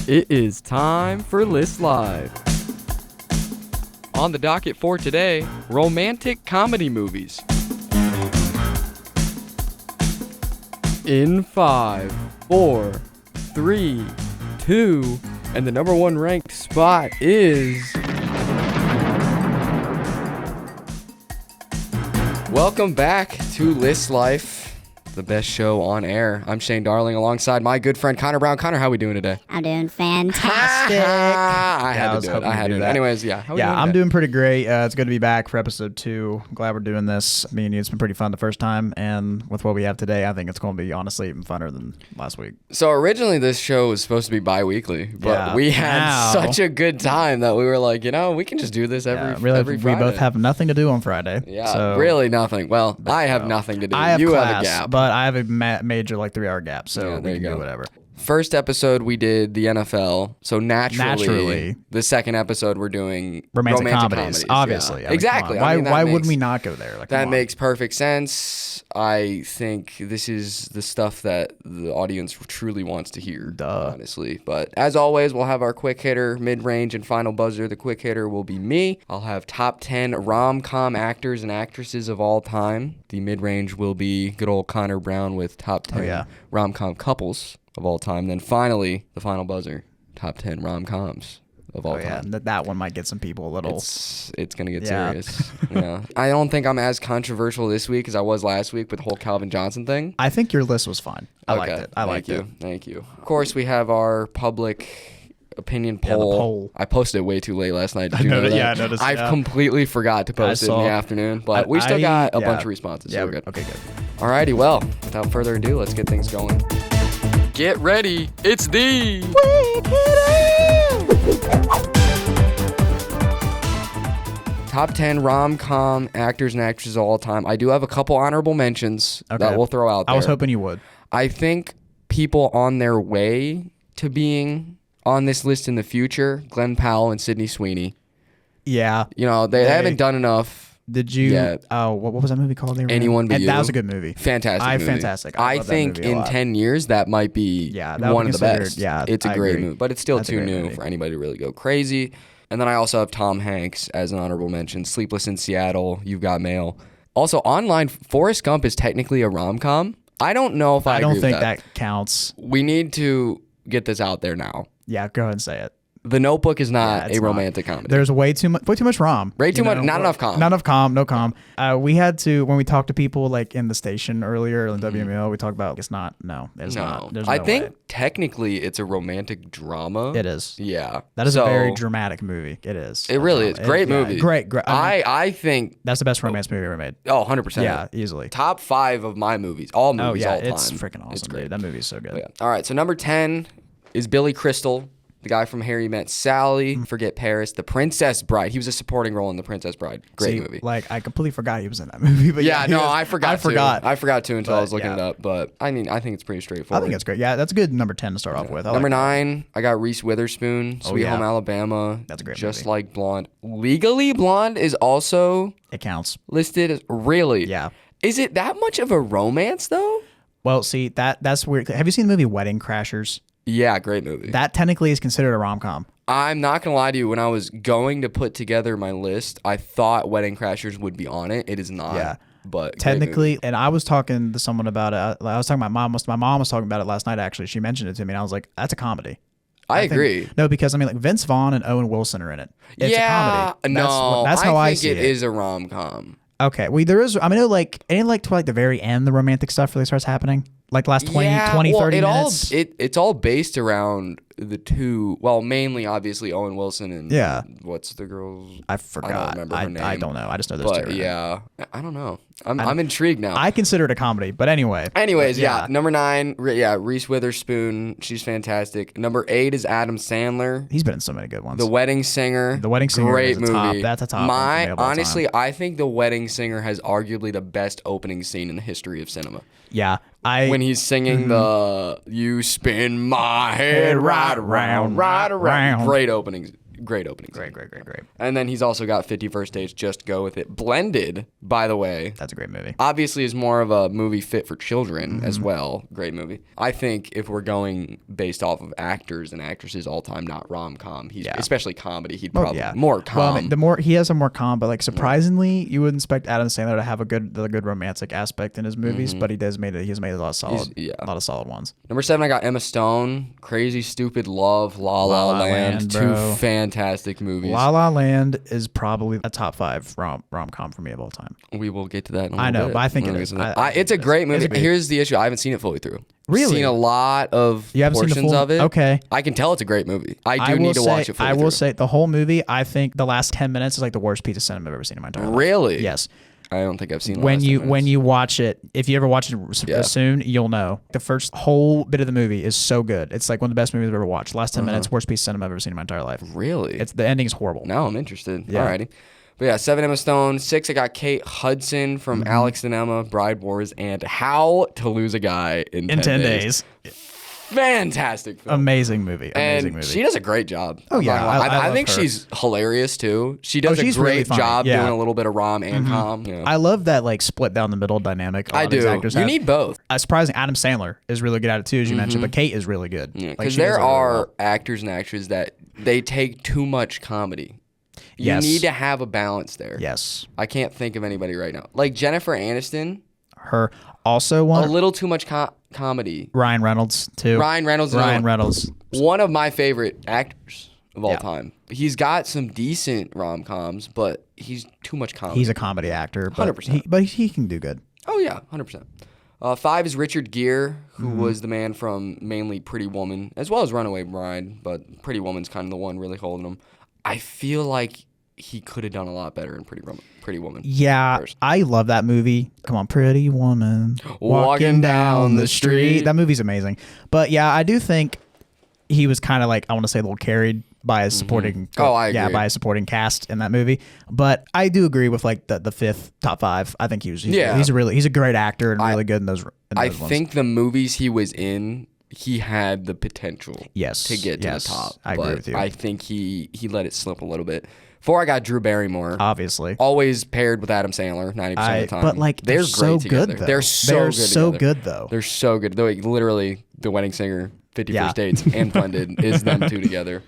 It is time for List Live. On the docket for today, romantic comedy movies. In 5, 4, 3, 2, and the number one ranked spot is... Welcome back to List Life, the best show on air. I'm Shane Darling alongside my good friend Connor Brown. Connor, how are we doing today? I'm doing fantastic. I had to do it. I had to do it. Anyways, yeah. How are we doing I'm today? doing pretty great. It's good to be back for episode 2. I'm glad we're doing this. Me and you, it's been pretty fun the first time. And with what we have today, I think it's going to be honestly even funner than last week. So originally this show was supposed to be bi-weekly, but we had such a good time that we were like, we can just do this every Friday. We both have nothing to do on Friday. Yeah, so, really nothing. Well, I have nothing to do. I have you class, have a gap. but I have a major 3-hour gap, so we can do whatever. First episode we did the NFL, so naturally the second episode we're doing romantic comedies. Obviously. Yeah. I mean, exactly. Why would we not go there? That makes perfect sense. I think this is the stuff that the audience truly wants to hear, honestly. But as always, we'll have our quick hitter, mid-range, and final buzzer. The quick hitter will be me. I'll have top 10 rom-com actors and actresses of all time. The mid-range will be good old Connor Brown with top 10 rom-com couples of all time. Then finally, the final buzzer, top 10 rom-coms of all time. That one might get some people a little... It's going to get serious. Yeah. I don't think I'm as controversial this week as I was last week with the whole Calvin Johnson thing. I think your list was fine. I liked it. I liked it. Thank you. Of course, we have our public opinion poll. Yeah, the poll. I posted it way too late last night. Did you know that? Yeah, I noticed. I completely forgot to post it in the afternoon, but we still got a bunch of responses. Yeah, so we're good. Okay, good. Alrighty, well, without further ado, let's get things going. Get ready. It's the... Top 10 rom-com actors and actresses of all time. I do have a couple honorable mentions that we'll throw out there. I was hoping you would. I think people on their way to being on this list in the future, Glenn Powell and Sydney Sweeney. Yeah. They haven't done enough. Did you? Yet. Oh, what was that movie called? Anyone But You. That was a good movie. Fantastic movie. Fantastic. I think in 10 years, that might be one of the best. Yeah, it's a great movie, but it's still too new movie for anybody to really go crazy. And then I also have Tom Hanks as an honorable mention. Sleepless in Seattle, You've Got Mail. Also, online, Forrest Gump is technically a rom-com. I don't know if I agree with don't think that counts. We need to get this out there now. Yeah, go ahead and say it. The Notebook is not a romantic comedy. There's way too much rom. Way too much. Not enough com. Not enough com. No com. We had to, when we talked to people like in the station earlier in WML, we talked about it's not. No, it's not. There's no I think way. Technically it's a romantic drama. It is. Yeah. That is a very dramatic movie. It is. It really is. Great movie. Great. I think that's the best romance movie ever made. Oh, 100%. Yeah, easily. Top 5 of my movies. All movies, all time. It's freaking awesome. It's great. Dude. That movie is so good. Yeah. All right, so number 10 is Billy Crystal. The guy from Harry Met Sally, Forget Paris, The Princess Bride. He was a supporting role in The Princess Bride. Great movie. I completely forgot he was in that movie. But I forgot too until I was looking it up. But I think it's pretty straightforward. I think it's great. Yeah, that's a good number 10 to start off with. Number 9, I got Reese Witherspoon, Sweet Home Alabama. That's a great Just movie. Like Blonde. Legally Blonde is also it counts. Listed as really. Yeah. Is it that much of a romance though? Well, see, that's weird. Have you seen the movie Wedding Crashers? Yeah, great movie. That technically is considered a rom-com. I'm not going to lie to you. When I was going to put together my list, I thought Wedding Crashers would be on it. It is not. Yeah. But technically, and I was talking to someone about it. I was talking to my mom. My mom was talking about it last night, actually. She mentioned it to me, and I was like, that's a comedy. I agree. No, because, Vince Vaughn and Owen Wilson are in it. It's a comedy. That's how I see it. I think it is a rom-com. Okay. Well, there is, to the very end, the romantic stuff really starts happening. Like the last 20, 30 minutes. It's all based around the two, mainly obviously Owen Wilson and what's the girl's? I forgot. I don't remember her name. I don't know. I just know those two. But yeah, I don't know. I'm intrigued now. I consider it a comedy, but anyway. Anyways, Number 9, Reese Witherspoon. She's fantastic. Number 8 is Adam Sandler. He's been in so many good ones. The Wedding Singer. Great movie. That's a top. Honestly, I think The Wedding Singer has arguably the best opening scene in the history of cinema. Yeah. When he's singing the "You spin my head right around, right around." Great opening Great opening. Great. And then he's also got 50 First Dates, Just Go With It. Blended, by the way. That's a great movie. Obviously is more of a movie fit for children as well. Great movie. I think if we're going based off of actors and actresses all time, not rom-com, especially comedy, he'd probably more calm. Well, I mean, the more he has a more calm, but like surprisingly, you wouldn't expect Adam Sandler to have a good romantic aspect in his movies, but he has made a lot of solid ones. Number 7, I got Emma Stone, Crazy Stupid Love, La La Land, two fantastic movies. La La Land is probably a top 5 rom-com for me of all time. We will get to that in a little I know, bit. but I think it is. It's a great movie. Here's the issue. I haven't seen it fully through. Really? Seen a lot of portions of it. Okay. I can tell it's a great movie. I need to watch it fully I through. will say the whole movie, I think the last 10 minutes is like the worst piece of cinema I've ever seen in my entire life. Really? Yes. I don't think I've seen when you watch it, if you ever watch it soon, you'll know. The first whole bit of the movie is so good. It's like one of the best movies I've ever watched. Last 10 minutes, worst piece of cinema I've ever seen in my entire life. Really? The ending is horrible. Now I'm interested. Yeah. Alrighty. But yeah, 7, Emma Stone. 6, I got Kate Hudson from Alex and Emma, Bride Wars, and How to Lose a Guy in 10 Days. Fantastic film. Amazing movie. She does a great job. Oh, yeah. I think she's hilarious, too. She does a great job doing a little bit of rom and com. Yeah. I love that like split down the middle dynamic. I do. You need both. Surprising, Adam Sandler is really good at it, too, as you mentioned, but Kate is really good. Because there are actors and actresses that they take too much comedy. You need to have a balance there. Yes. I can't think of anybody right now. Like Jennifer Aniston. Her also one. A little too much comedy. Ryan Reynolds, too. Ryan Reynolds. One of my favorite actors of all time. He's got some decent rom-coms, but he's too much comedy. He's a comedy actor. 100%. But he can do good. Oh, yeah. 100%. 5 is Richard Gere, who was the man from mainly Pretty Woman, as well as Runaway Bride, but Pretty Woman's kind of the one really holding him. I feel like he could have done a lot better in Pretty Woman. Yeah, I love that movie. Come on, Pretty Woman. Walking down the street. That movie's amazing. But yeah, I do think he was kind of like, I want to say a little carried by his supporting I agree. by his supporting cast in that movie. But I do agree with like the 5th top 5. I think he's a great actor and really good in those I ones. think the movies he was in, he had the potential to get to the top. I agree with you. I think he let it slip a little bit. 4, I got Drew Barrymore. Obviously. Always paired with Adam Sandler 90% of the time. But like they're so great together. good though. They're so good though. They're so good. Literally, The Wedding Singer, 50 First Dates, and Blended is them two together.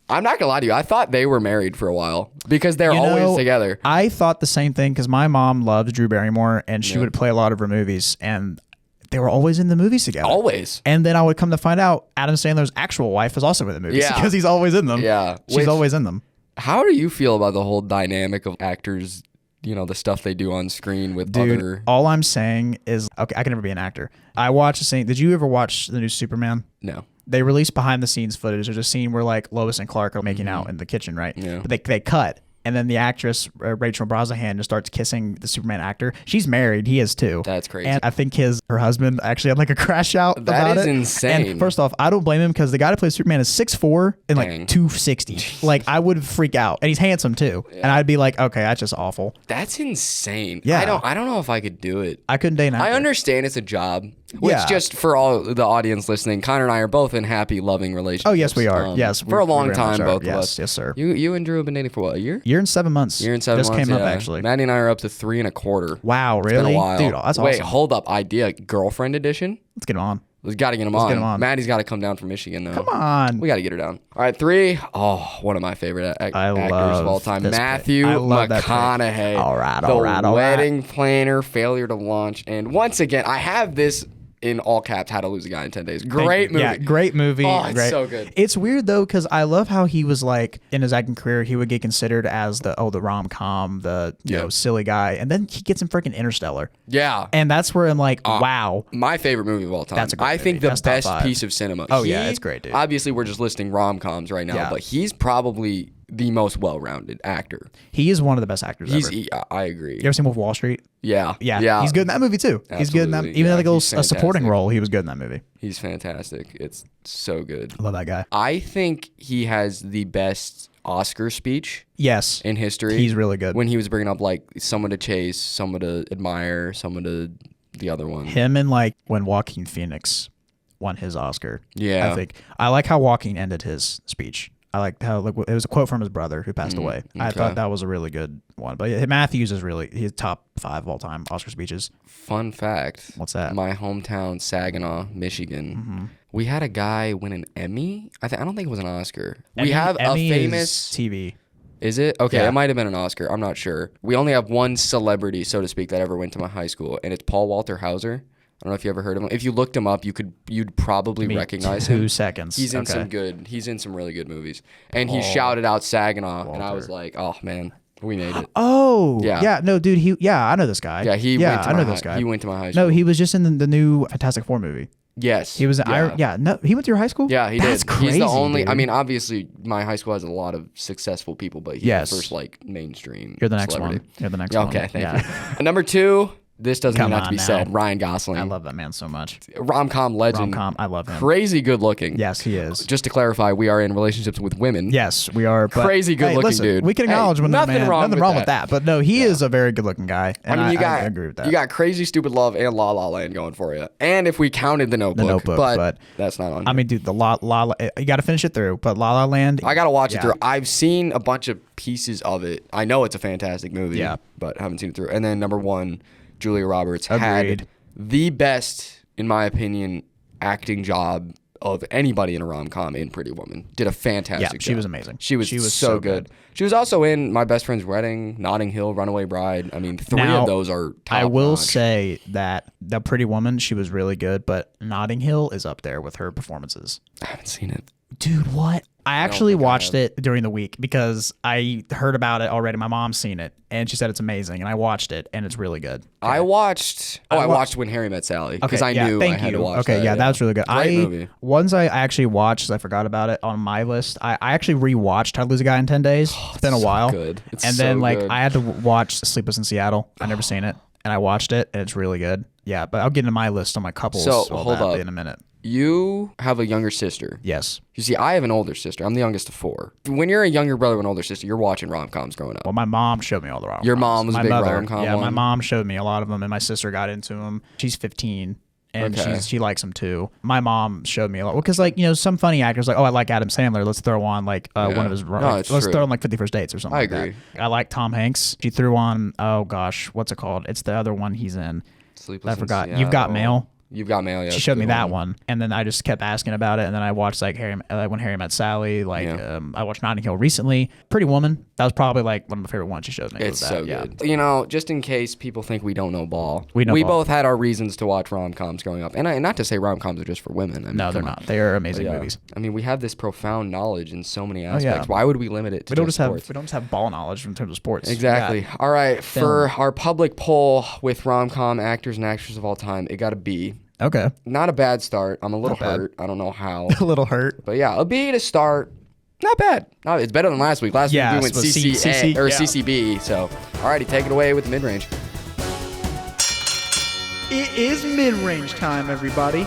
I'm not gonna lie to you. I thought they were married for a while because they're always together. I thought the same thing because my mom loved Drew Barrymore and she would play a lot of her movies and they were always in the movies together. Always. And then I would come to find out Adam Sandler's actual wife is also in the movies because he's always in them. Yeah. She's always in them. How do you feel about the whole dynamic of actors, the stuff they do on screen with other... all I'm saying is, okay, I can never be an actor. I watched a scene. Did you ever watch the new Superman? No. They released behind the scenes footage. There's a scene where like Lois and Clark are making out in the kitchen, right? Yeah. But they cut. And then the actress, Rachel Brosnahan, just starts kissing the Superman actor. She's married. He is too. That's crazy. And I think her husband actually had like a crash out about it. That is insane. And first off, I don't blame him because the guy that plays Superman is 6'4" and like 260. Like I would freak out. And he's handsome too. Yeah. And I'd be like, okay, that's just awful. That's insane. Yeah. I don't know if I could do it. I couldn't date an actor. I understand it's a job. Which just for all the audience listening, Connor and I are both in happy, loving relationships. Oh, yes, we are. Yes. For a long time, both of us. Yes, sir. You and Drew have been dating for what, a year? Year and 7 months. Just came up, actually. Maddie and I are up to 3.25. Wow, really? It's been a while. Dude, that's awesome. Wait, hold up. Idea, girlfriend edition? Let's get him on. We got to get him on. Maddie's got to come down from Michigan, though. Come on. We got to get her down. All right, 3. Oh, one of my favorite actors of all time. Matthew McConaughey. All right. The Wedding Planner, Failure to Launch. And once again, I have this in all caps, How to Lose a Guy in 10 Days. Great movie. Yeah, great movie. Oh, it's so good. It's weird though, because I love how he was like in his acting career, he would get considered as the rom-com, the silly guy, and then he gets in freaking Interstellar. Yeah. And that's where I'm like, wow. My favorite movie of all time. That's a great I think movie. the best piece of cinema. Oh yeah, it's great, dude. Obviously, we're just listing rom-coms right now, but he's probably the most well-rounded actor. He is one of the best actors ever. I agree. You ever seen Wolf of Wall Street? Yeah. He's good in that movie too. Absolutely. He's good in that. Even like a supporting role, he was good in that movie. He's fantastic. It's so good. I love that guy. I think he has the best Oscar speech. Yes. In history. He's really good. When he was bringing up like someone to chase, someone to admire, someone to the other one. Him and like when Joaquin Phoenix won his Oscar. Yeah. I like how Joaquin ended his speech. I liked how like it was a quote from his brother who passed away. I thought that was a really good one. But yeah, Matthews is really he's top 5 of all time Oscar speeches. Fun fact. What's that? My hometown, Saginaw, Michigan. We had a guy win an Emmy. I don't think it was an Oscar. We have Emmy a famous TV. Is it? Okay, Yeah. it might have been an Oscar. I'm not sure. We only have one celebrity, so to speak, that ever went to my high school, and it's Paul Walter Hauser. I don't know if you ever heard of him. If you looked him up, you'd probably recognize him. 2 seconds. He's in some really good movies. And he shouted out Saginaw, and I was like, oh man, we made it. Oh, Yeah. yeah. No, dude, I know this guy. Yeah, I know this guy. He went to my high school. No, he was just in the new Fantastic Four movie. Yes. He was no, he went to your high school? Yeah, he did. That's crazy. He's the only dude. I mean, obviously my high school has a lot of successful people, but he's the first like mainstream You're the next celebrity. one. You're the next Yeah, one. okay, thank you. Number 2, this doesn't even have to be said. Ryan Gosling. I love that man so much. Rom-com legend. Rom-com, I love him. Crazy good looking. Yes, he is. Just to clarify, we are in relationships with women. Yes, we are. But, Crazy good looking listen, dude. We can acknowledge when nothing man, wrong with that. But no, he is a very good looking guy. And I mean, I agree with that. You got Crazy Stupid Love and La La Land going for you. And if we counted The Notebook, but that's not on here. I mean, dude, the you got to finish it through. But La La Land, I got to watch it through. I've seen a bunch of pieces of it. I know it's a fantastic movie, but haven't seen it through. And then number 1, Julia Roberts had the best, in my opinion, acting job of anybody in a rom-com in Pretty Woman. Did a fantastic job. She was amazing. She was so good. She was also in My Best Friend's Wedding, Notting Hill, Runaway Bride. I mean, 3 of those are top I will notch. say that the Pretty Woman, she was really good, but Notting Hill is up there with her performances. I haven't seen it. Dude, what? I actually watched it during the week because I heard about it already. My mom's seen it, and she said it's amazing, and I watched it, and it's really good. I watched When Harry Met Sally because I knew I had to watch that. That was really good. Great movie. Ones I actually watched, I forgot about it on my list. I actually rewatched How to Lose a Guy in 10 Days. It's been a while. Good. And then I had to watch Sleepless in Seattle. I've never seen it, and I watched it, and it's really good. Yeah, but I'll get into my list on my couples hold up. in a minute. You have a younger sister. Yes. You see, I have an older sister. I'm the youngest of 4. When you're a younger brother and older sister, you're watching rom-coms growing up. Well, my mom showed me all the rom-coms. Your mom was a big rom-com Yeah, one? my mom showed me a lot of them, and my sister got into them. She's 15, and she likes them too. My mom showed me a lot. Because, some funny actors, I like Adam Sandler. Let's throw on, one of his... let's throw on, 50 First Dates or something like agree. that. I like Tom Hanks. She threw on, oh gosh, what's it called? It's the other one he's in. Sleepless I forgot. in You've Got Mail. You've Got Mail, yeah. She showed me that one, and then I just kept asking about it, and then I watched When Harry Met Sally. I watched Notting Hill recently. Pretty Woman. That was probably one of my favorite ones she showed me. It's so good. Just in case people think we don't know ball, we both had our reasons to watch rom-coms growing up, and not to say rom-coms are just for women. I mean, no, they're not. They are amazing movies. I mean, we have this profound knowledge in so many aspects. Why would we limit it to we don't just have ball knowledge in terms of sports. Exactly. All right, for our public poll with rom-com actors and actresses of all time, it got a B. Okay. Not a bad start. I'm a little hurt. I don't know how. A little hurt. But yeah, a B to start. Not bad. No, it's better than last week. Last week we went CCB. So, alrighty, take it away with the mid-range. It is mid-range time, everybody.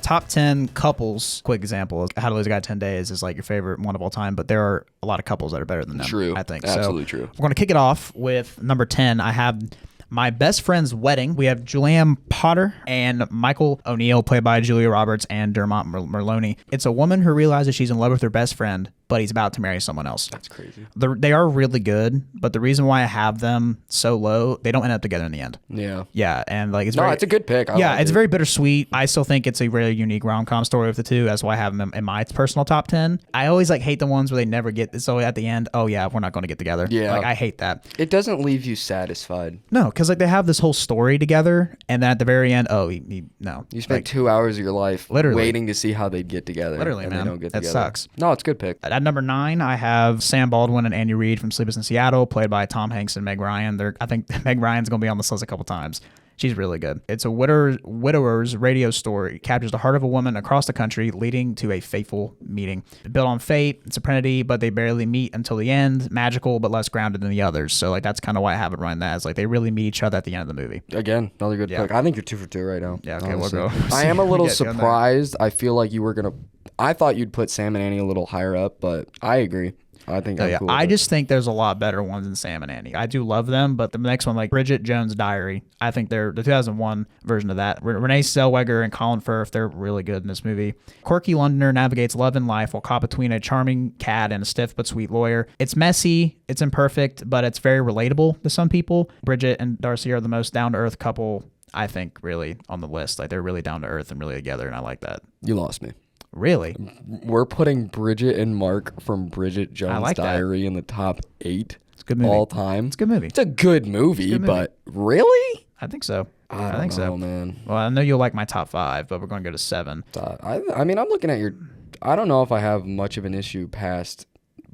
Top 10 couples. Quick example: How to Lose a Guy in 10 Days is your favorite one of all time, but there are a lot of couples that are better than them. True. I think. Absolutely true. We're going to kick it off with number 10. I have My Best Friend's Wedding. We have Julianne Potter and Michael O'Neill, played by Julia Roberts and Dermot Mulroney. It's a woman who realizes she's in love with her best friend, but he's about to marry someone else. That's crazy. They are really good, but the reason why I have them so low, they don't end up together in the end. Yeah. Yeah, and it's it's a good pick. It's very bittersweet. I still think it's a really unique rom-com story of the two. That's why I have them in my personal top 10. I always hate the ones where they never get, so at the end, oh yeah, we're not going to get together. Yeah. I hate that. It doesn't leave you satisfied. No, because they have this whole story together, and then at the very end, no. You spent 2 hours of your life literally waiting to see how they'd get together. Literally, and man. They don't get that together. Sucks. No, it's a good pick. At number 9, I have Sam Baldwin and Andy Reid from Sleepless in Seattle, played by Tom Hanks and Meg Ryan. I think Meg Ryan's going to be on this list a couple times. She's really good. It's a widower's radio story. It captures the heart of a woman across the country, leading to a fateful meeting. Built on fate and serenity, but they barely meet until the end. Magical, but less grounded than the others. So that's kind of why I have it running that. Is they really meet each other at the end of the movie. Again, another good pick. I think you're 2 for 2 right now. Yeah, okay, honestly. we'll go. I am a little surprised. I feel like you were going to... I thought you'd put Sam and Annie a little higher up, but I agree. I think So I'm yeah, cool with I it. just think there's a lot better ones than Sam and Andy. I do love them, but the next one, like Bridget Jones' Diary, I think they're the 2001 version of that. Renee Zellweger and Colin Firth, they're really good in this movie. Quirky Londoner navigates love and life while caught between a charming cat and a stiff but sweet lawyer. It's messy, it's imperfect, but it's very relatable to some people. Bridget and Darcy are the most down-to-earth couple, I think, really on the list. Like, they're really down to earth and really together, and I like that. You lost me. Really? We're putting Bridget and Mark from Bridget Jones' like that. Diary in the top 8 It's a good movie. all time. It's a good movie. It's a good movie, movie. but really? I think so. I think don't so. know, man. Well, I know you'll like my top 5, but we're going to go to 7. I mean, I'm looking at your. I don't know if I have much of an issue past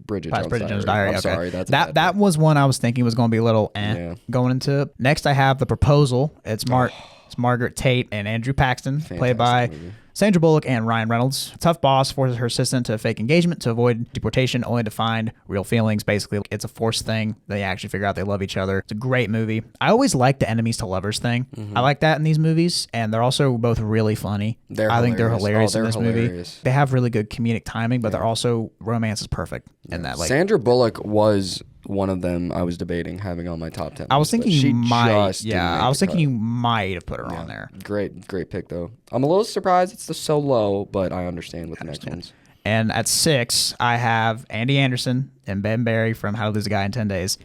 Bridget Jones' Diary. I'm okay. sorry. That's a that bad that pick. was one I was thinking was going to be a little Yeah. going into it. Next, I have The Proposal. It's Margaret Tate and Andrew Paxton, played by movie. Sandra Bullock and Ryan Reynolds. A tough boss forces her assistant to a fake engagement to avoid deportation, only to find real feelings. Basically, it's a forced thing. They actually figure out they love each other. It's a great movie. I always like the enemies to lovers thing. I like that in these movies, and they're also both really funny. I think they're hilarious in this movie. hilarious. They have really good comedic timing, but they're also romance is perfect in that. Like, Sandra Bullock was one of them I was debating having on my top 10. I was list, but thinking she you might. just didn't Yeah, make I was the thinking cut. you might have put her on there. Great pick though. I'm a little surprised it's so low, but I understand with the next ones. And at 6, I have Andy Anderson and Ben Barry from How to Lose a Guy in 10 Days.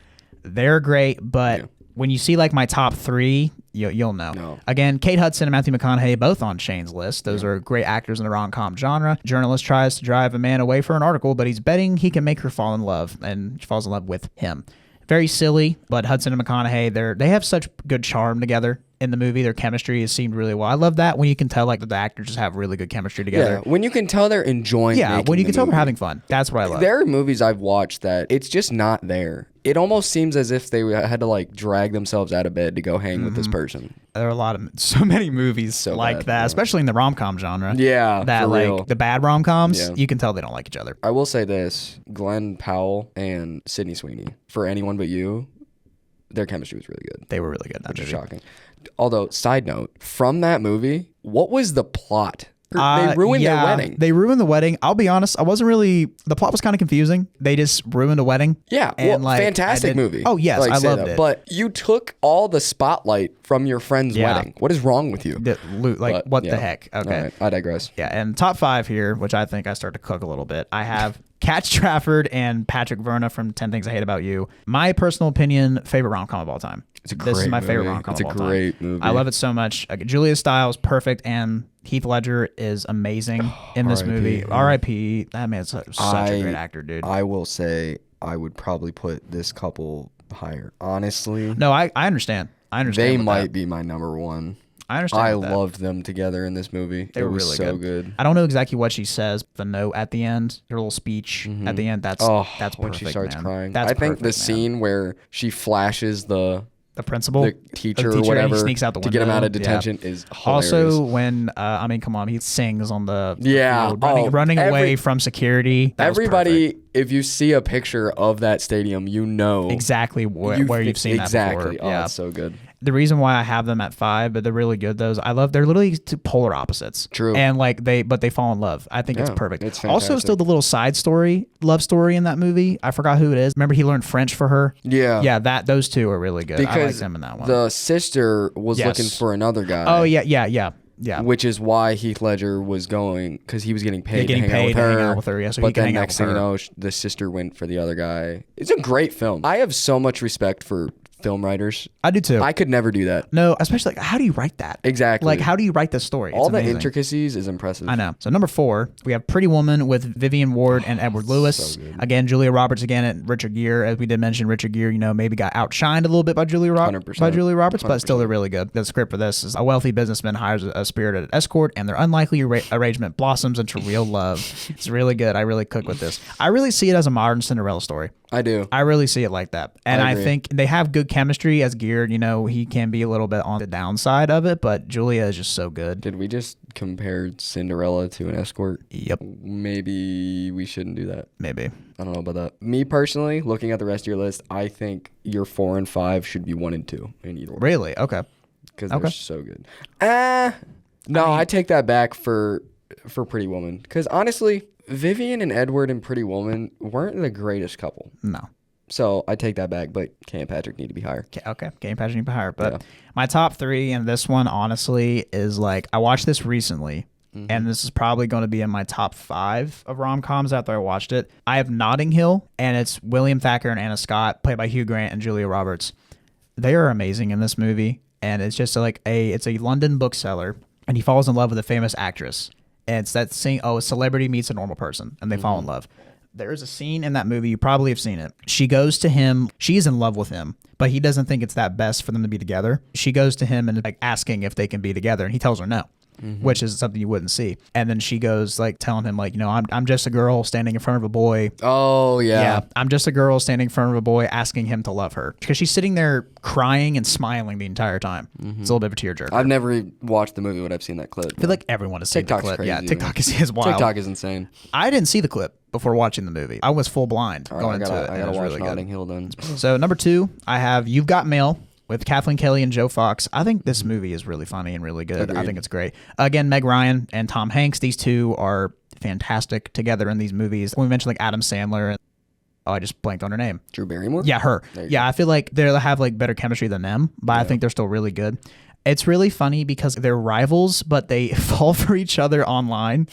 They're great, but when you see like my top 3, you'll know. No. Again, Kate Hudson and Matthew McConaughey both on Shane's list. Those are great actors in the rom-com genre. Journalist tries to drive a man away for an article, but he's betting he can make her fall in love, and she falls in love with him. Very silly, but Hudson and McConaughey, they have such good charm together in the movie. Their chemistry has seemed really well. I love that when you can tell like the actors just have really good chemistry together. Yeah, when you can tell they're enjoying. Yeah, when you making can tell the they're movie. having fun. That's what I love. There are movies I've watched that it's just not there. It almost seems as if they had to like drag themselves out of bed to go hang with this person. There are so many movies like bad, that, yeah. especially in the rom-com genre. Yeah, that for like real. the bad rom-coms, Yeah. you can tell they don't like each other. I will say this: Glenn Powell and Sydney Sweeney, for Anyone But You, their chemistry was really good. They were really good in that Which is movie. shocking. Although, side note, from that movie, what was the plot? They ruined their wedding. They ruined the wedding. I'll be honest, I wasn't really. The plot was kind of confusing. They just ruined a wedding. Yeah, and well, fantastic movie. Oh yes, I say loved that. it. But you took all the spotlight from your friend's Yeah. wedding. What is wrong with you? Like, But, what yeah. the heck? Okay. All right, I digress. Yeah, and top 5 here, which I think I start to cook a little bit. I have Kat Trafford and Patrick Verna from 10 Things I Hate About You. My personal opinion, favorite rom-com of all time. It's a This is great my favorite movie. rom-com It's of a all time. great movie. I love it so much. Julia Stiles, perfect, and Heath Ledger is amazing in this R.I.P., movie. yeah. R.I.P. That man's such a great actor, dude. I will say I would probably put this couple higher. Honestly, No, I understand. I understand. they with might that. be my number one. I understand. I with that. loved them together in this movie. They it were was really so good. I don't know exactly what she says. The note at the end, her little speech at the end. That's Oh, that's when perfect, she starts man. crying. That's I think perfect, the man. scene where she flashes the principal, teacher the or whatever and he sneaks out the to window. get him out of Yeah. detention is hilarious. Also, when I mean, come on, he sings on the Yeah. field, running away from security. That was everybody, perfect. if you see a picture of that stadium, you know exactly where you've seen that exactly. before. Oh, Yeah, it's so good. the reason why I have them at 5, but they're really good. They're literally two polar opposites. True. And like they fall in love. I think it's Yeah, perfect. it's Also, fantastic. still the little side story, love story in that movie. I forgot who it is. Remember, he learned French for her. Yeah. Yeah, those two are really good. I like Because them in that one. the sister was Yes. looking for another guy. Oh yeah. Which is why Heath Ledger was going, because he was getting paid, getting to hang paid out to with hang her. out with her, yeah, so he but can then hang out next with thing you her. know, the sister went for the other guy. It's a great film. I have so much respect for film writers. I do too. I could never do that. No, especially like, how do you write that? Exactly. Like, how do you write this story? All It's the amazing. intricacies is impressive. I know. So number 4, we have Pretty Woman with Vivian Ward and Edward Lewis. so good. Again, Julia Roberts again, and Richard Gere. As we did mention, Richard Gere, maybe got outshined a little bit by Julia 100%. Roberts, but still they're really good. The script for this is a wealthy businessman hires a spirited escort, and their unlikely arrangement blossoms into real love. It's really good. I really cook with this. I really see it as a modern Cinderella story. I do. I really see it like that. And I agree. think they have good chemistry as Gere, he can be a little bit on the downside of it, but Julia is just so good. Did we just compare Cinderella to an escort? Yep. Maybe we shouldn't do that. Maybe. I don't know about that. Me personally, looking at the rest of your list, I think your 4 and 5 should be 1 and 2 in either order. Really? Okay. Because Okay. they're so good. No, I take that back for Pretty Woman. Because honestly, Vivian and Edward and Pretty Woman weren't the greatest couple. No. So I take that back, but Kay and Patrick need to be higher. Okay. Kay and Patrick need to be higher. But my top 3, and this one, honestly, is like, I watched this recently, and this is probably going to be in my top 5 of rom-coms after I watched it. I have Notting Hill, and it's William Thacker and Anna Scott, played by Hugh Grant and Julia Roberts. They are amazing in this movie, and it's just like it's a London bookseller, and he falls in love with a famous actress. And it's that scene, a celebrity meets a normal person, and they fall in love. There is a scene in that movie, you probably have seen it. She goes to him, she's in love with him, but he doesn't think it's that best for them to be together. She goes to him and like asking if they can be together, and he tells her no. Which is something you wouldn't see. And then she goes like telling him like, I'm just a girl standing in front of a boy. Oh, yeah. I'm just a girl standing in front of a boy asking him to love her. Because she's sitting there crying and smiling the entire time. It's a little bit of a tearjerker. I've never watched the movie, but I've seen that clip. I feel like everyone has seen the TikTok's clip. crazy, Yeah, TikTok man. is wild. TikTok is insane. I didn't see the clip before watching the movie. I was full blind going into it. I And it gotta was watch really Notting good. Hill then. So number 2, I have You've Got Mail with Kathleen Kelly and Joe Fox. I think this movie is really funny and really good. Agreed. I think it's great. Again, Meg Ryan and Tom Hanks. These two are fantastic together in these movies. We mentioned like Adam Sandler. I just blanked on her name. Drew Barrymore? Yeah, her. Yeah, I feel like they'll have like better chemistry than them, but I think they're still really good. It's really funny because they're rivals, but they fall for each other online,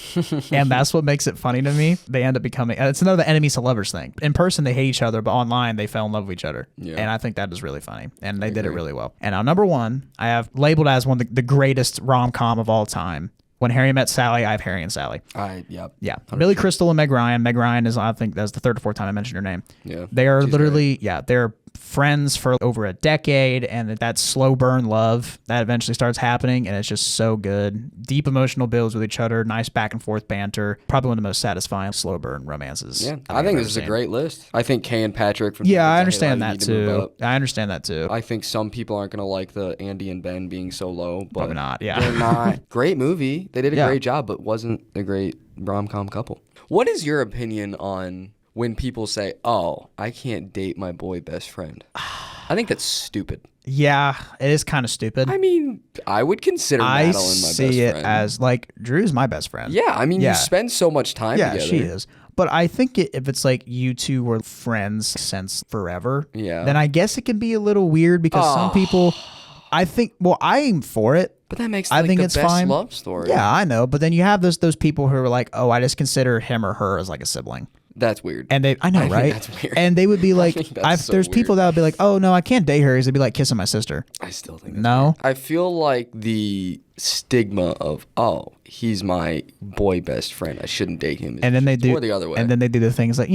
and that's what makes it funny to me. They end up becoming, it's another enemies to lovers thing. In person, they hate each other, but online, they fell in love with each other. Yeah. And I think that is really funny, and they did it really well. And now number 1, I have labeled as one of the greatest rom-com of all time. When Harry Met Sally, I have Harry and Sally. Yep. Yeah. Billy Crystal and Meg Ryan. Meg Ryan is, I think that's the 3rd or 4th time I mentioned her name. Yeah. They are She's literally, they're friends for over a decade, and that slow burn love that eventually starts happening, and it's just so good. Deep emotional builds with each other, nice back and forth banter. Probably one of the most satisfying slow burn romances. Yeah. I think this is a great list. I think Kay and Patrick from Yeah, Texas I Hate understand Life that need to move too. up. I understand that too. I think some people aren't going to like the Andy and Ben being so low, but Probably not, yeah. they're not. Great movie. They did a Yeah. great job, but wasn't a great rom-com couple. What is your opinion on when people say, "Oh, I can't date my boy best friend"? I think that's stupid. Yeah, it is kind of stupid. I mean, I would consider I Madeline my best see it friend. as like Drew's my best friend. Yeah, I mean, Yeah. you spend so much time Yeah, together. she is. But I think if it's like you two were friends since forever, Yeah. then I guess it can be a little weird because some people, I think, well, I aim for it. But that makes I like, think the it's best fine. love story. Yeah, I know. But then you have those people who are like, oh, I just consider him or her as like a sibling. That's weird. And I know, I think right? that's weird. And they would be like, think that's so there's people weird. that would be like, oh no, I can't date her. They'd be like kissing my sister. I still think that's No? weird. I feel like the stigma of, oh, he's my boy best friend, I shouldn't date him. And then they do, or the other way. and then they do the things like,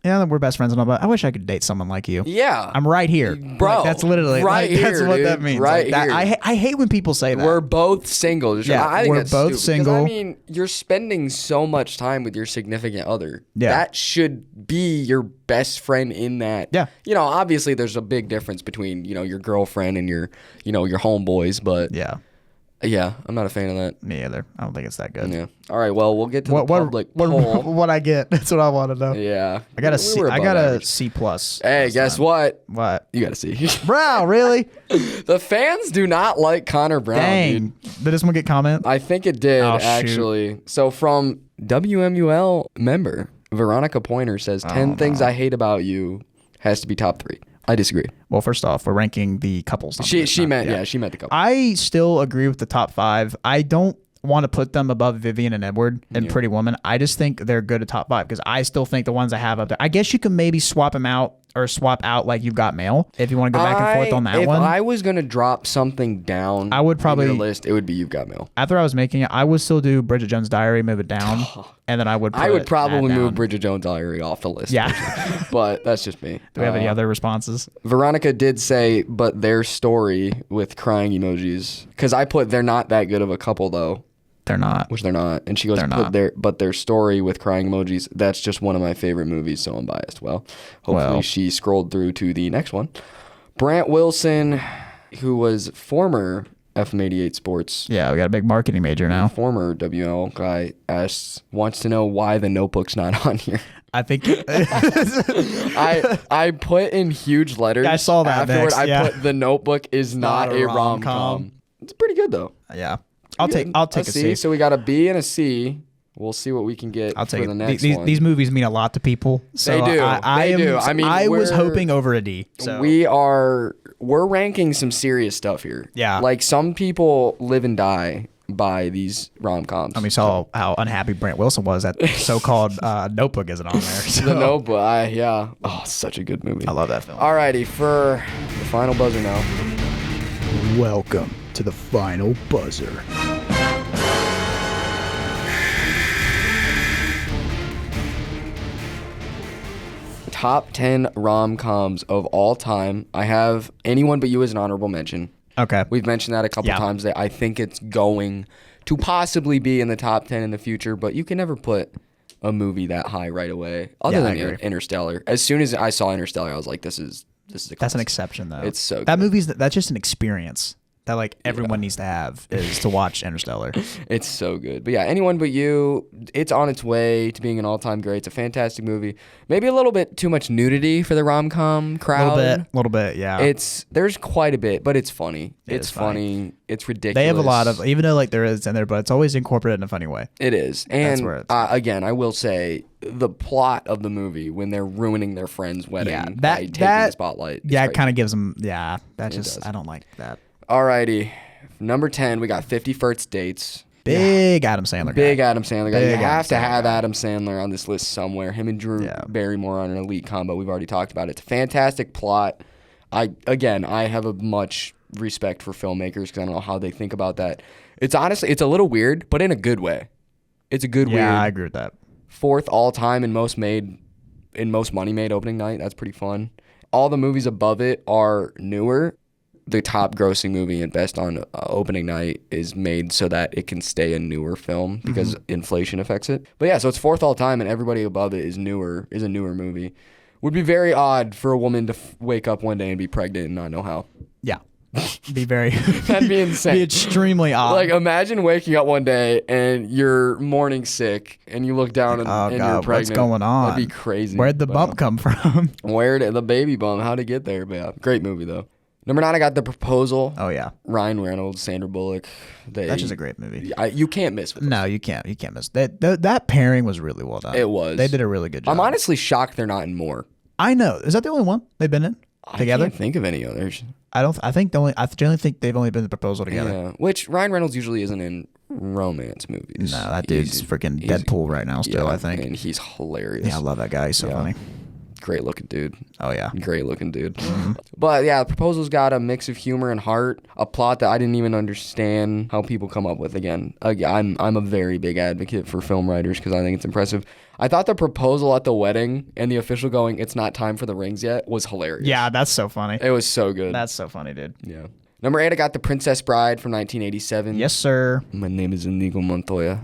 yeah, we're best friends and all, but I wish I could date someone like you. yeah, I'm right here, Bro, Like, that's literally right like, that's here, what dude. that means. Right Like, that, here. I hate when people say that. we're both single. Yeah, I think we're that's both stupid, 'cause, single. I mean, you're spending so much time with your significant other. Yeah. That should be your best friend in that. Yeah. Obviously there's a big difference between, your girlfriend and your homeboys, but Yeah, I'm not a fan of that. me either. I don't think it's that good. Yeah. All right, well, we'll get to the public poll. what I get? That's what I want to know. Yeah. I got a We C. were I above got a average. C plus. Hey, last guess time. what? What? You got to see. Wow, really? The fans do not like Connor Brown, Dang. dude. Did this one get comment? I think it did, Oh, shoot. actually. So from WMUL member, Veronica Pointer says, 10 things I hate about you has to be top 3. I disagree. Well, first off, we're ranking the couples. She meant the couple. I still agree with the top 5. I don't want to put them above Vivian and Edward and Pretty Woman. I just think they're good at top 5 because I still think the ones I have up there. I guess you can maybe swap them out or swap out like You've Got Mail if you want to go back and forth on that one. If I was going to drop something down I would probably- on your list, it would be You've Got Mail. After I was making it, I would still do Bridget Jones' Diary, move it down, and then I would. I would probably that move down. Bridget Jones' Diary off the list. Yeah. personally. But that's just me. Do we have any other responses? Veronica did say, but their story with crying emojis. Because I put they're not that good of a couple, though. They're not. Which they're not. And she goes, They're not. but their story with crying emojis, that's just one of my favorite movies, so I'm biased. Well, hopefully she scrolled through to the next one. Brant Wilson, who was former FM88 Sports, Yeah, we got a big marketing major now. former WL guy, wants to know why the Notebook's not on here. I think. I put in huge letters. Yeah, I saw that afterward. next, yeah. I put the Notebook is not a rom-com. It's pretty good though. Yeah, I'll take A a C. So we got a B and a C. We'll see what we can get I'll for take the it. next These, one. these movies mean a lot to people. So They do. I They do. I mean, I was we're- hoping over a D. So We're ranking some serious stuff here. Yeah. Like some people live and die by these rom-coms. I mean, saw how unhappy Brent Wilson was that so-called Notebook isn't on there. So. The Notebook, yeah. Oh, such a good movie. I love that film. Alrighty, for the final buzzer now. Welcome to the final buzzer. Top 10 rom-coms of all time. I have Anyone But You as an honorable mention. Okay. We've mentioned that a couple times. That I think it's going to possibly be in the top 10 in the future, but you can never put a movie that high right away. Other than Interstellar. As soon as I saw Interstellar, I was like, this is a classic. That's an exception, though. It's so that good. that's just an experience that like everyone needs to have is to watch Interstellar. It's so good. But yeah, Anyone But You, it's on its way to being an all-time great. It's a fantastic movie. Maybe a little bit too much nudity for the rom-com crowd. A little bit, yeah. There's quite a bit, but it's funny. It's is funny. funny. It's ridiculous. They have a lot of, even though like there is in there, but it's always incorporated in a funny way. It is. And where it's- again, I will say the plot of the movie when they're ruining their friend's wedding by taking the spotlight. Yeah, it kind of gives them, that does. I don't like that. Alrighty. Number 10, we got 50 First Dates. Big Adam Sandler guy. Big Adam Sandler guy. Big You Adam have to Sandler have guy. Adam Sandler on this list somewhere. Him and Drew Yeah. Barrymore on an elite combo. We've already talked about it. It's a fantastic plot. I have a much respect for filmmakers because I don't know how they think about that. It's a little weird, but in a good way. It's a good weird. Yeah, I agree with that. Fourth all time in most money made opening night. That's pretty fun. All the movies above it are newer. The top grossing movie and best on opening night is made so that it can stay a newer film because inflation affects it. But yeah, so it's fourth all time and everybody above it is a newer movie. Would be very odd for a woman to wake up one day and be pregnant and not know how. Yeah. Be very That'd be insane. Be extremely odd. Like imagine waking up one day and you're morning sick and you look down and you're pregnant. What's going on? That'd be crazy. Where'd the bump come from? Where did the baby bump? How'd it get there? But yeah, great movie though. Number 9, I got The Proposal. Oh yeah, Ryan Reynolds, Sandra Bullock. that's just a great movie. You can't miss with No, you can't. You can't miss that pairing was really well done. It was. They did a really good job. I'm honestly shocked they're not in more. I know. Is that the only one they've been in together? I can't think of any others. I don't. I generally think they've only been in The Proposal together. Yeah. Which Ryan Reynolds usually isn't in romance movies. No, that dude's freaking Deadpool right now. Still, I think. And he's hilarious. Yeah, I love that guy. He's so funny. Great looking dude. Oh yeah. Great looking dude. But yeah, The Proposal's got a mix of humor and heart, a plot that I didn't even understand how people come up with. Again, I'm a very big advocate for film writers because I think it's impressive. I thought the proposal at the wedding and the official going, "It's not time for the rings yet," was hilarious. Yeah, that's so funny. It was so good. That's so funny, dude. Yeah. Number 8, I got The Princess Bride from 1987. Yes, sir. My name is Inigo Montoya.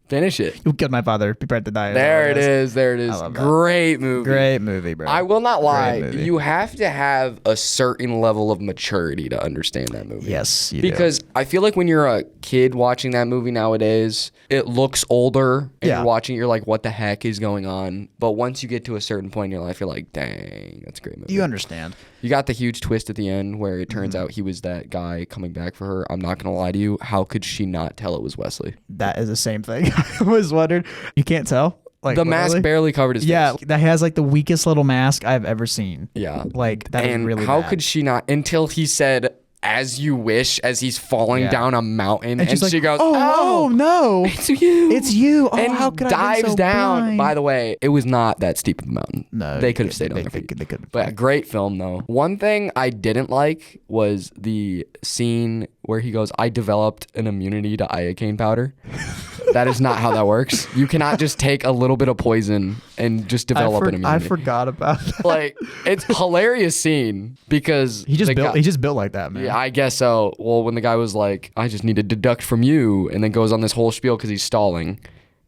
Finish it. Who Killed My Father? Be prepared to die. There it is. There it is. love that. Great movie. Great movie, bro. I will not lie. Great movie. You have to have a certain level of maturity to understand that movie. Yes, you do. Because I feel like when you're a kid watching that movie nowadays, it looks older. And Yeah. you're watching it, you're like, what the heck is going on? But once you get to a certain point in your life, you're like, dang, that's a great movie. You understand. You got the huge twist at the end where it turns out he was that guy coming back for her. I'm not going to lie to you. How could she not tell it was Wesley? That is the same thing. I was wondering. You can't tell? Like The mask literally? barely covered his Yeah, face. that has like the weakest little mask I've ever seen. Yeah. Like that is And really how bad. could she not, until he said, "As you wish," as he's falling Yeah. down a mountain, and she's like, she goes, oh no. it's you. It's you. Oh, and how could I be dives so down. blind? By the way, it was not that steep of a mountain. No, they could have stayed on their they feet. could have. But yeah, great film though. One thing I didn't like was the scene where he goes, "I developed an immunity to iocane powder." That is not how that works. You cannot just take a little bit of poison and just develop an immunity. I forgot about that. Like, it's hilarious scene because He just the built. guy- He just built like that, man. Yeah, I guess so. Well, when the guy was like, "I just need to deduct from you," and then goes on this whole spiel because he's stalling,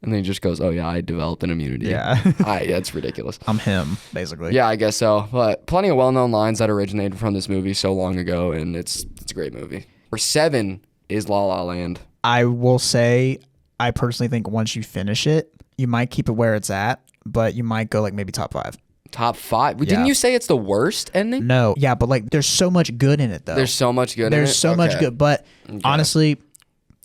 and then he just goes, "Oh yeah, I developed an immunity." Yeah. That's ridiculous. I'm him, basically. Yeah, I guess so. But plenty of well-known lines that originated from this movie so long ago, and it's a great movie. Number 7 is La La Land. I will say, I personally think once you finish it, you might keep it where it's at, but you might go like maybe top 5. Top 5. Yeah. Didn't you say it's the worst ending? No, yeah, but like there's so much good in it though. There's so much good in it? There's so much Okay. good, but honestly,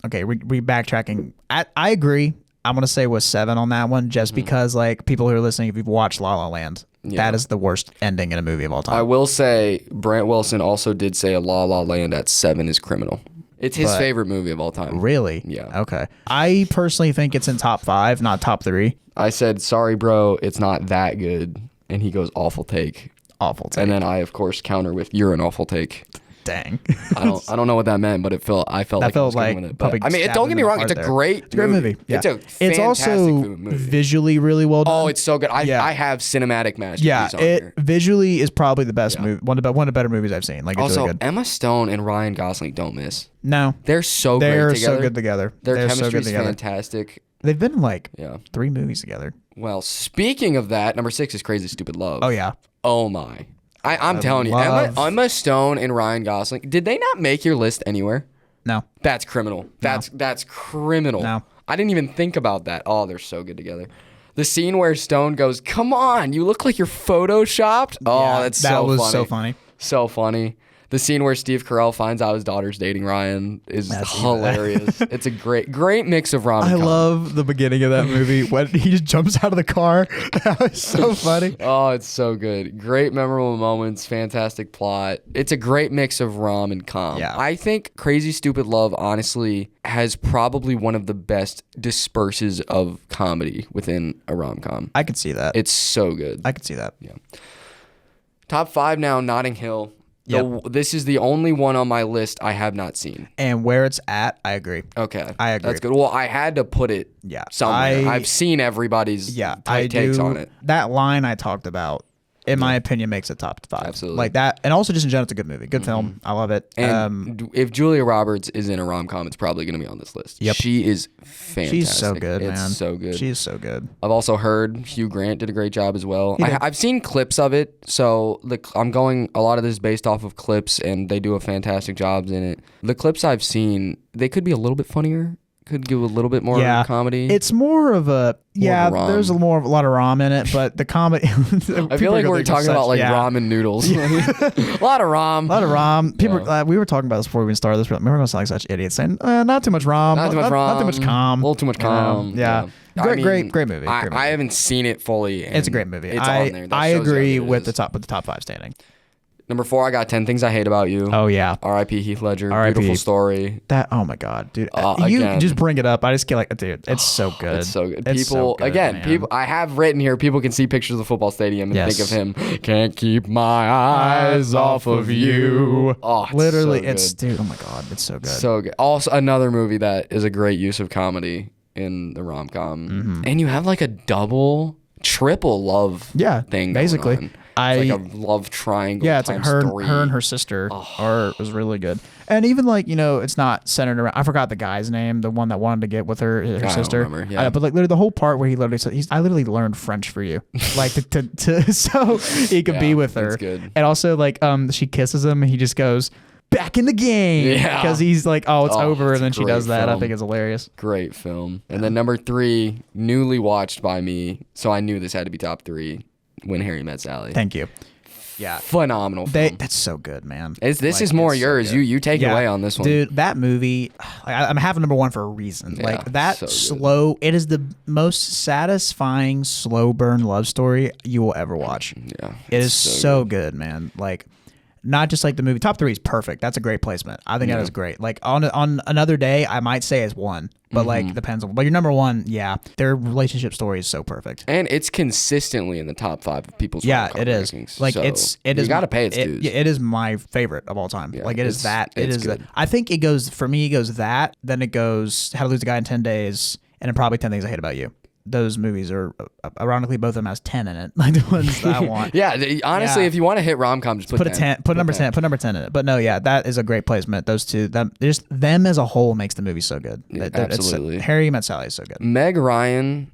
okay, we backtracking. I agree. I'm gonna say was 7 on that one, just because like people who are listening, if you've watched La La Land, that is the worst ending in a movie of all time. I will say Brant Wilson also did say a La La Land at 7 is criminal. It's his favorite movie of all time. Really? Yeah. Okay. I personally think it's in top 5, not top 3. I said, sorry, bro, it's not that good. And he goes, awful take. Awful take. And then I, of course, counter with, you're an awful take. Dang. I don't know what that meant, but I felt like I was going with it. But, I mean, don't get me wrong, it's a great movie. Yeah. It's a fantastic it's also movie. visually really well done. Oh, it's so good. I have cinematic masterpieces on here. Visually is probably the best movie, one of the better movies I've seen. Like, it's also, really good. Emma Stone and Ryan Gosling don't miss. No. They're so great They're together. so good together. Their They're chemistry so good is together. fantastic. They've been in like 3 movies together. Well, speaking of that, number 6 is Crazy Stupid Love. Oh, yeah. Oh, my. I'm telling you, Emma Stone and Ryan Gosling, did they not make your list anywhere? No. That's criminal. That's criminal. No. I didn't even think about that. Oh, they're so good together. The scene where Stone goes, come on, you look like you're photoshopped. Oh, that's so funny. That was so funny. So funny. The scene where Steve Carell finds out his daughter's dating Ryan is hilarious. It's a great mix of rom-com. I love the beginning of that movie when he just jumps out of the car. That was so funny. Oh, it's so good. Great memorable moments, fantastic plot. It's a great mix of rom and com. Yeah. I think Crazy Stupid Love, honestly, has probably one of the best disperses of comedy within a rom-com. I could see that. It's so good. I could see that. Yeah. Top 5 now, Notting Hill. Yep. This is the only one on my list I have not seen. And where it's at, I agree. Okay. I agree. That's good. Well, I had to put it somewhere. I've seen everybody's takes on it. That line I talked about, in my opinion, makes it top 5. Absolutely. Like that. And also just in general, it's a good movie. Good film. I love it. And if Julia Roberts is in a rom-com, it's probably going to be on this list. Yep. She is fantastic. She's so good, man. It's so good. She's so good. I've also heard Hugh Grant did a great job as well. He did. I've seen clips of it, so I'm going, a lot of this is based off of clips, and they do a fantastic job in it. The clips I've seen, they could be a little bit funnier. Could give a little bit more comedy. It's more of a there's a lot of rom in it, but the comedy. I feel like we're talking about like ramen noodles. A lot of rom. A lot of rom. People, we were talking about this before we even started this. Remember, we're going to sound like such idiots saying, not too much rom, not too much rom, not too much com, a little too much com. Yeah. Great movie. I haven't seen it fully. It's a great movie. It's on there. I agree with the top 5 standing. Number 4, I got 10 Things I Hate About You. Oh, yeah. R.I.P. Heath Ledger. R.I.P. Beautiful story. That, oh my God, dude. You again, just bring it up. I just get like, dude, it's so good. It's so good. It's so good, man. People, I have written here, people can see pictures of the football stadium and think of him. Can't keep my eyes off of you. Oh, it's literally, so good. it's, dude, oh my God, it's so good. So good. Also, another movie that is a great use of comedy in the rom-com. Mm-hmm. And you have like a triple love thing basically. going on. It's like a love triangle. Yeah, it's like her 3. and her sister was really good. And even like, it's not centered around, I forgot the guy's name, the one that wanted to get with her sister. Don't remember, yeah. But like literally the whole part where he literally said, I literally learned French for you. Like to so he could be with her. That's good. And also like she kisses him and he just goes, back in the game. Yeah. Because he's like, it's over. And then she does that. Film. I think it's hilarious. Great film. And then number 3, newly watched by me. So I knew this had to be top 3. When Harry Met Sally. Thank you. Yeah. Phenomenal film. That's so good, man. This is more yours. So you take it away on this one. Dude, that movie, I'm having number 1 for a reason. Yeah, like that so slow, it is the most satisfying slow burn love story you will ever watch. Yeah. It is so good, man. Like, not just like the movie. Top 3 is perfect. That's a great placement. I think that is great. Like on another day, I might say it's 1, but like depends on. But your number 1, their relationship story is so perfect, and it's consistently in the top 5 of people's. It is. Rankings. Like so it is. You got to pay its dues. It is my favorite of all time. Yeah, like it is that. It is good. that. I think it goes for me. It goes that. Then it goes How to Lose a Guy in 10 Days, and then probably 10 Things I Hate About You. Those movies are, ironically, both of them has 10 in it. Like the ones that I want. Honestly, if you want to hit rom-com, just put 10. Put number 10. Put number 10 in it. But no, that is a great placement. Those two, just them as a whole makes the movie so good. Absolutely. Harry Met Sally is so good. Meg Ryan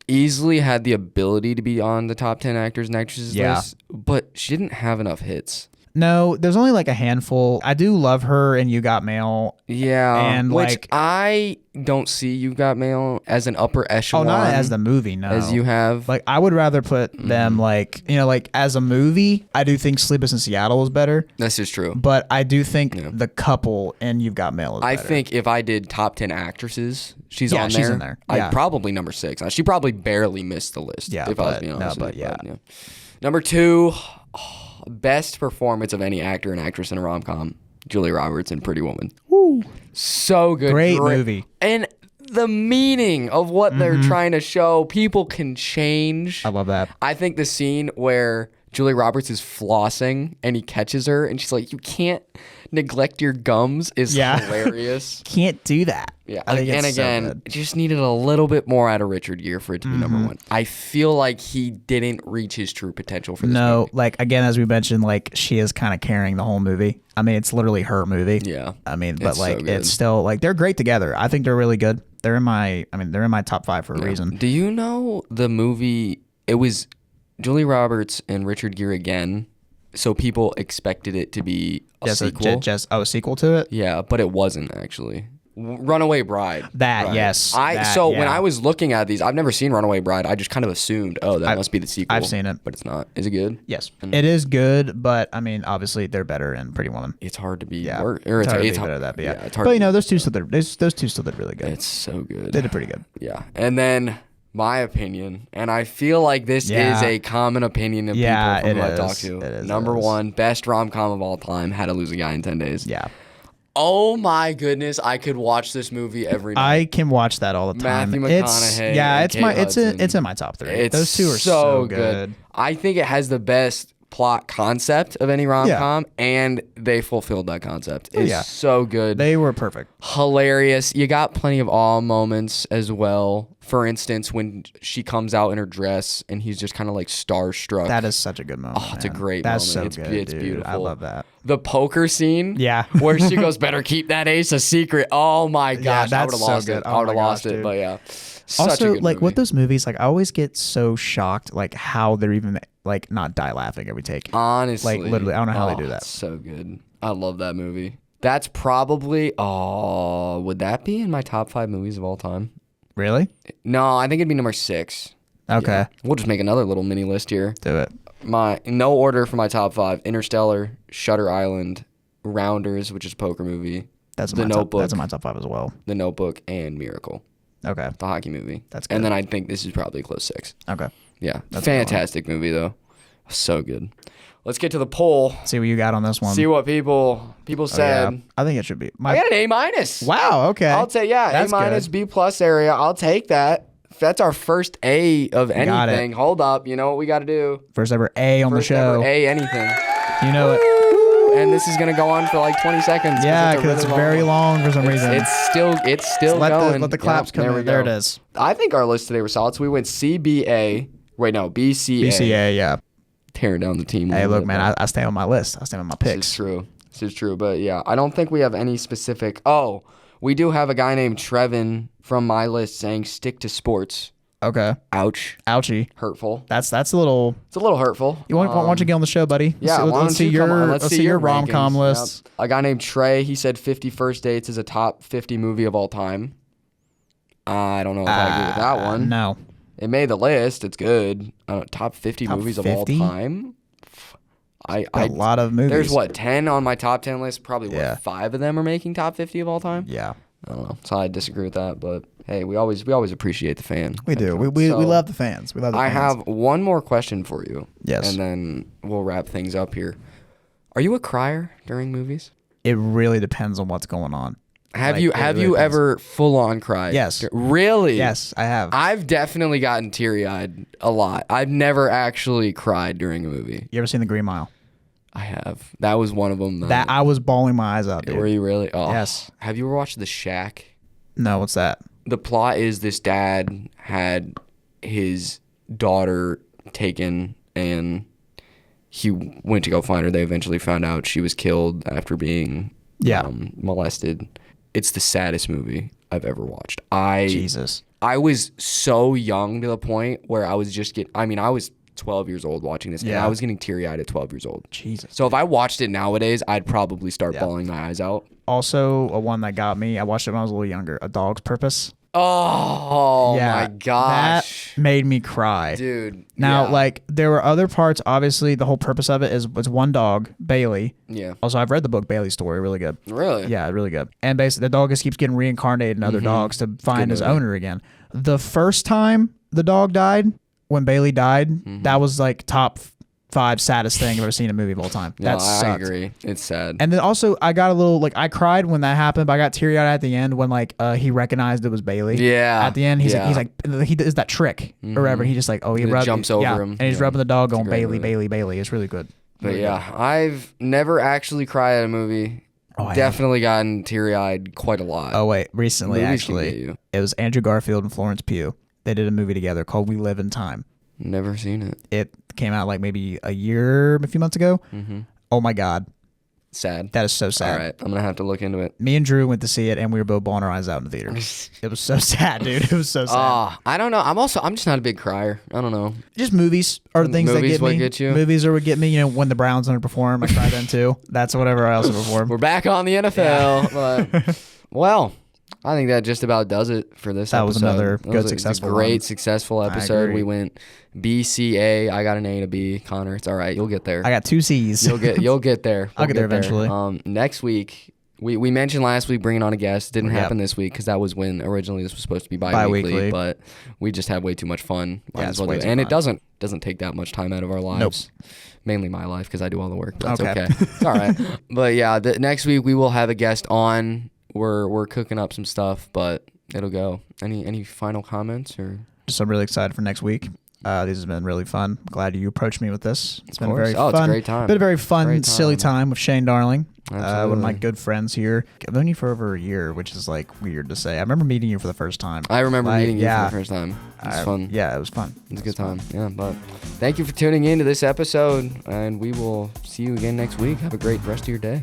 easily had the ability to be on the top 10 actors and actresses list, but she didn't have enough hits. No, there's only like a handful. I do love her in You Got Mail. Yeah, And, which like- I don't see You Got Mail as an upper Oh, echelon. not as the movie, no. as you have. Like, I would rather put them like, like as a movie, I do think Sleepless in Seattle is better. This is true. But I do think the couple in You've Got Mail is I better. think if I did top 10 actresses, she's Yeah, on there. she's in there. Yeah. I'd probably number 6. She probably barely missed the list. Yeah, if I was but- being no, honest. but with you, yeah. Number 2, best performance of any actor and actress in a rom-com. Julia Roberts in Pretty Woman. Woo. So good. Great movie. And the meaning of what they're trying to show, people can change. I love that. I think the scene where Julia Roberts is flossing and he catches her and she's like, "You can't neglect your gums," is hilarious. Can't do that. Yeah, I think and it's so again, good. just needed a little bit more out of Richard Gere for it to be number 1. I feel like he didn't reach his true potential for this No, movie. like again, as we mentioned, like she is kind of carrying the whole movie. I mean, it's literally her movie. Yeah. I mean, but It's so like good. it's still like they're great together. I think they're really good. They're in my top 5 for a reason. Do you know the movie? It was Julia Roberts and Richard Gere again, so people expected it to be a sequel. A sequel to it. Yeah, but it wasn't actually. Runaway Bride. That, Right. yes, When yeah. I was looking at these, I've never seen Runaway Bride. I just kind of assumed, oh, that must be the sequel. I've seen it. But it's not. Is it good? Yes, it is good, but I mean, obviously they're better in Pretty Woman. It's hard to be Yeah, worse. it's hard to be better at that. But yeah, it's hard. but those two still did really good. It's so good. They did pretty good. Yeah. And then my opinion, and I feel like this Yeah. is a common opinion of Yeah, people from it who I talk is. to. It is, Number it is. 1, best rom-com of all time, How to Lose a Guy in 10 Days. Yeah, Oh my goodness, I could watch this movie every night. I can watch that all the time. Matthew It's McConaughey yeah, and it's Kate my Hudson. it's in my top 3. It's Those two are so good. I think it has the best plot concept of any rom-com, and they fulfilled that concept. It's yeah. so good. They were perfect. Hilarious. You got plenty of awe moments as well. For instance, when she comes out in her dress and he's just kind of like starstruck. That is such a good moment. Oh, it's a man. great That's moment. so It's- good. it's dude. beautiful. I love that. The poker scene, Yeah. where she goes, "Better keep that ace a secret." Oh my gosh, I that's would have so lost good. it. Oh I would my have lost gosh, it, dude. but yeah, such a Also, good like movie. with those movies, like I always get so shocked, like how they're even like not die laughing every take. Honestly, like, literally, I don't know how they do that. It's so good. I love that movie. That's probably would that be in my top 5 movies of all time? Really? No, I think it'd be number 6. Okay, Yeah. We'll just make another little mini list here. do it. My no order for my top 5: Interstellar, Shutter Island, Rounders, which is a poker movie, That's in The my Notebook. Top, that's in my top 5 as well. The Notebook, and Miracle, Okay, the hockey movie. That's And good. then I think this is probably a close 6. okay. Yeah, That's a good one. fantastic movie though. So good. Let's get to the poll. See what you got on this one. See what people Oh, said. yeah. I think it should be. I got an A minus. Wow. Okay. I'll take That's A minus, good. B plus area. I'll take that. If that's our first A of Got it. anything. Hold up. You know what we got to do? First ever A on First the show. ever A anything. You know it. And this is gonna go on for like 20 seconds. Yeah, a because it's really very long for some reason. It's still let going. let the claps Yep, come there we in. There it go. is. I think our list today was solid. So we went CBA. Wait, no, BCA. BCA. Yeah. Tearing down the team. a Hey, little look, bit, man. but I stand on my list. I stand on my this picks. is true. This is true. But yeah, I don't think we have any specific. Oh, we do have a guy named Trevin from my list saying stick to sports. Okay. Ouch. Ouchie. Hurtful. That's a little. It's a little hurtful. You want why don't you get on the show, buddy? Yeah, why Let's don't see you come on? your let's see your rom com rankings. lists. Yep. A guy named Trey, he said 50 First Dates is a top 50 movie of all time. I don't know if I agree with that one. No. It made the list. It's good. Top 50 Top movies 50? of all time. A lot of movies. There's what, 10 on my top 10 list? Probably Yeah. 5 of them are making top 50 of all time? Yeah. I don't know. So I disagree with that, but hey, we always appreciate the fan. We do. We So, love the fans. We love the I fans. have one more question for you. Yes. And then we'll wrap things up here. Are you a crier during movies? It really depends on what's going on. Have Like, you it have really you depends. ever full on cried? Yes. Really? Yes, I have. I've definitely gotten teary eyed a lot. I've never actually cried during a movie. You ever seen The Green Mile? I have. That was one of them. That I was bawling my eyes out, dude. Were you really? Oh. Yes. Have you ever watched The Shack? No, what's that? The plot is this dad had his daughter taken and he went to go find her. They eventually found out she was killed after being molested. It's the saddest movie I've ever watched. Jesus. I was so young to the point where I was just I was 12 years old watching this, and Yeah. I was getting teary-eyed at 12 years old. Jesus. So if I watched it nowadays, I'd probably start bawling my eyes out. Also, a one that got me, I watched it when I was a little younger, A Dog's Purpose. Oh my gosh. That made me cry. Dude. Now, yeah. like, there were other parts. Obviously, the whole purpose of it is it's one dog, Bailey. Yeah. Also, I've read the book Bailey's Story. Really good. Really? Yeah, really good. And basically, the dog just keeps getting reincarnated in other dogs to find his movie. owner again. The first time the dog died, when Bailey died, that was like top 5 saddest thing I've ever seen in a movie of all time. No, That I sucked. agree. It's sad. And then also, I got a little, like, I cried when that happened, but I got teary-eyed at the end when, like, he recognized it was Bailey. Yeah. At the end, he's like, he does that trick or whatever. He just, like, he jumps over him. And he's Yeah. rubbing the dog going, a great Bailey, movie. Bailey, Bailey. It's really good. But Really yeah, I've never actually cried at a movie. Oh, I Definitely gotten teary-eyed quite a lot. Oh, wait. Recently, Movies can get actually, you. it was Andrew Garfield and Florence Pugh. They did a movie together called We Live in Time. Never seen it. It came out, like, maybe a few months ago. Oh, my God. Sad. That is so sad. All right, I'm gonna have to look into it. Me and Drew went to see it, and we were both bawling our eyes out in the theater. It was so sad, dude. It was so sad. I don't know. I'm just not a big crier. I don't know. Just movies are things that Movies get what me. get you? Movies are what get me. You know, when the Browns underperform, I cry then too. That's whatever I also perform. We're back on the NFL. But, well, I think that just about does it for this That episode. was another It good, was successful a great, one. successful episode. agree. We went B, C, A. I got an A and a B. Connor, it's all right. You'll get there. I got 2 C's. You'll get there. I'll get there eventually. Next week, we mentioned last week bringing on a guest. Didn't Yep. happen this week because that was when originally this was supposed to be bi-weekly. Bi-weekly. But we just had way too much fun. Might Yeah, as it's well way do it. too And fun. it doesn't take that much time out of our lives. Mainly my life because I do all the work. But that's Okay. okay. It's all right. But yeah, next week we will have a guest on. We're cooking up some stuff, but it'll go. Any final comments or? So I'm really excited for next week. This has been really fun. Glad you approached me with this. It's been a course. very Oh, fun. it's a great time. Been a very fun, Great silly time. time with Shane Darling. One of my Absolutely. good friends here. I've known you for over a year, which is like weird to say. I remember meeting you for the first time. I remember Like, meeting you yeah. for the first time. It was fun. Yeah, it was fun. It was a good time. Yeah, but thank you for tuning in to this episode, and we will see you again next week. Have a great rest of your day.